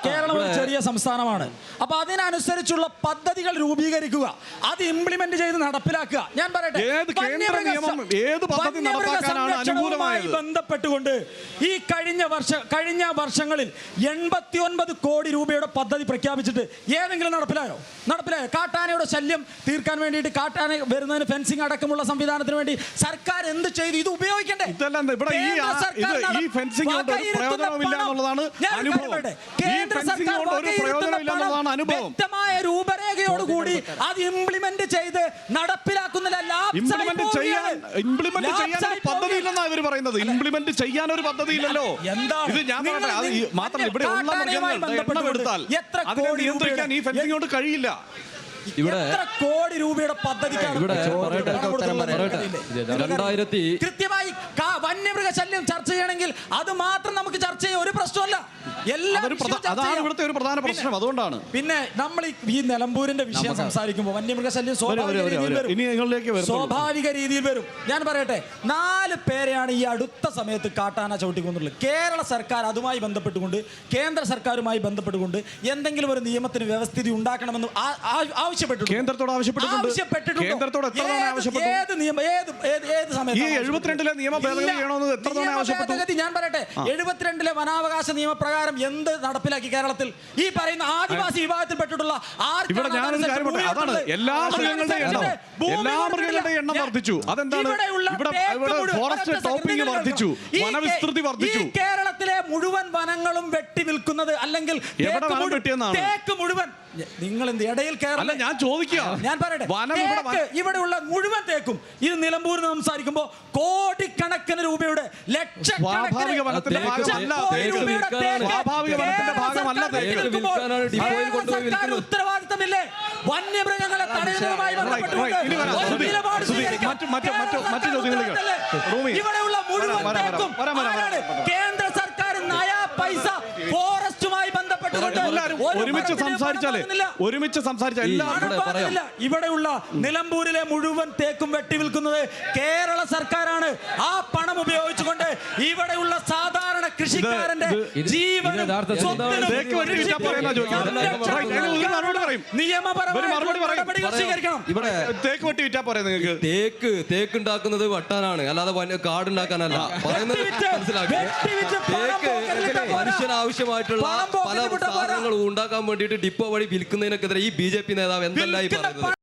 കേരളം ഒരു ചെറിയ സംസ്ഥാനമാണ്. അപ്പൊ അതിനനുസരിച്ചുള്ള പദ്ധതികൾ രൂപീകരിക്കുക, അത് ഇംപ്ലിമെന്റ് ചെയ്ത് നടപ്പിലാക്കുക. ഞാൻ പറയട്ടെ, സംരക്ഷണവുമായി ബന്ധപ്പെട്ടുകൊണ്ട് ഈ കഴിഞ്ഞ വർഷങ്ങളിൽ 89 കോടി രൂപയുടെ പദ്ധതി പ്രഖ്യാപിച്ചിട്ട് ഏതെങ്കിലും നടപ്പിലായോ? കാട്ടാനയുടെ ശല്യം തീർക്കാൻ വേണ്ടിയിട്ട്, കാട്ടാന വരുന്നതിന് ഫെൻസിംഗ് അടക്കമുള്ള സംവിധാനത്തിന് വേണ്ടി സർക്കാർ എന്ത് ചെയ്തു? ഇത് ഉപയോഗിക്കണ്ടേ? വ്യക്തമായ രൂപരേഖയോടുകൂടി അത് ഇംപ്ലിമെന്റ് ചെയ്ത് നടപ്പിലാക്കുന്നതല്ല. ഇംപ്ലിമെന്റ് ചെയ്യാൻ ഒരു പദ്ധതിയില്ലല്ലോ. ഇത് ഞാൻ മാത്രമല്ല, ഇവിടെ ഉള്ള മൃഗങ്ങൾ എത്ര കോടി നിയന്ത്രിക്കാൻ ഈ ഫെൻസിംഗ് കൊണ്ട് കഴിയില്ല. എത്ര കോടി രൂപയുടെ പദ്ധതിക്കാണ് കൃത്യമായി വന്യമൃഗ ശല്യം ചർച്ച ചെയ്യണമെങ്കിൽ അത് മാത്രം നമുക്ക് ചർച്ച ചെയ്യാൻ ഒരു പ്രശ്നമല്ല. അതാണ് ഇവിടുത്തെ ഒരു പ്രധാന പ്രശ്നം. അതുകൊണ്ടാണ് പിന്നെ നമ്മൾ ഈ നിലമ്പൂരിന്റെ വിഷയം സംസാരിക്കുമ്പോൾ വന്യമൃഗ ശല്യം സ്വാഭാവിക രീതിയിൽ വരും. ഞാൻ പറയട്ടെ, 4 പേരെയാണ് ഈ അടുത്ത സമയത്ത് കാട്ടാന ചവിട്ടിക്കൊന്നുള്ളത്. കേരള സർക്കാർ അതുമായി ബന്ധപ്പെട്ടുകൊണ്ട്, കേന്ദ്ര സർക്കാരുമായി ബന്ധപ്പെട്ടുകൊണ്ട് എന്തെങ്കിലും ഒരു നിയമത്തിന് വ്യവസ്ഥിതി ഉണ്ടാക്കണമെന്ന് ആവശ്യപ്പെട്ടിട്ടുണ്ട്. കേന്ദ്രത്തോട് ആവശ്യപ്പെട്ടിട്ടുണ്ട്. കേന്ദ്രത്തോട് എത്ര തവണ ആവശ്യപ്പെട്ടു? ഏത് നിയമം, ഏത് സമയത്ത്? ഈ 72-ലെ നിയമ ഭേദഗതി ചെയ്യണമെന്ന് എത്ര തവണ ആവശ്യപ്പെട്ടു? ഞാൻ പറയട്ടെ, 72-ലെ വനാവകാശ നിയമപ്രകാരം എന്ത് നടപ്പിലാക്കി കേരളത്തിൽ? ഈ പറയുന്ന ആദിവാസി വിഭാഗത്തിൽപ്പെട്ടിട്ടുള്ള ഇവിടെ ഞാനൊരു കാര്യം പറയട്ടെ, അതാണ് എല്ലാ മൃഗങ്ങളുടെ എണ്ണം വർദ്ധിച്ചു. അതെന്താണ്? ഇവിടെ ഫോറസ്റ്റ് ടോപ്പിംഗ് വർദ്ധിച്ചു, വനവിസ്തൃതി വർദ്ധിച്ചു. കേരളത്തിലെ മുഴുവൻ വനങ്ങളും വെട്ടി വിൽക്കുന്നത്, അല്ലെങ്കിൽ തേക്ക് മുഴുവൻ, നിങ്ങൾ എന്ത് ഇടയിൽ കേരളം? ഞാൻ ചോദിക്കുക, ഞാൻ പറയട്ടെ, ഇവിടെയുള്ള മുഴുവൻ തേക്കും ഇത് നിലമ്പൂരിൽ സംസാരിക്കുമ്പോൾ കോടിക്കണക്കിന് രൂപയുടെ സ്വാഭാവിക വനത്തിന്റെ ഭാഗമല്ല. ഉത്തരവാദിത്തമില്ലേ വന്യമൃഗങ്ങളെ തടയുന്നതുമായി മറ്റു ചോദ്യങ്ങളിലേക്ക്? ഇവിടെയുള്ള മുഴുവൻ തേക്കും കേന്ദ്ര സർക്കാർ നയാ പൈസ ഫോറസ്റ്റുമായി ഒരുമിച്ച് സംസാരിച്ചാൽ ഇവിടെയുള്ള നിലമ്പൂരിലെ മുഴുവൻ തേക്കും വെട്ടിവിൽക്കുന്നത് കേരള സർക്കാരാണ്. ആ പണം ഉപയോഗിച്ചുകൊണ്ട് ഇവിടെയുള്ള സാധാരണ കൃഷിക്കാരന്റെ ജീവൻ തേക്ക് ഉണ്ടാക്കുന്നത് വെട്ടാനാണ്, അല്ലാതെ കാടുണ്ടാക്കാനല്ല പറയുന്നത്. മനുഷ്യന് ആവശ്യമായിട്ടുള്ള പല സാധനങ്ങളും ഉണ്ടാക്കാൻ വേണ്ടിയിട്ട് ഡിപ്പോ വഴി വിൽക്കുന്നതിനൊക്കെതിരെ ഈ BJP നേതാവ് എന്തെല്ലാം പറയുന്നത്?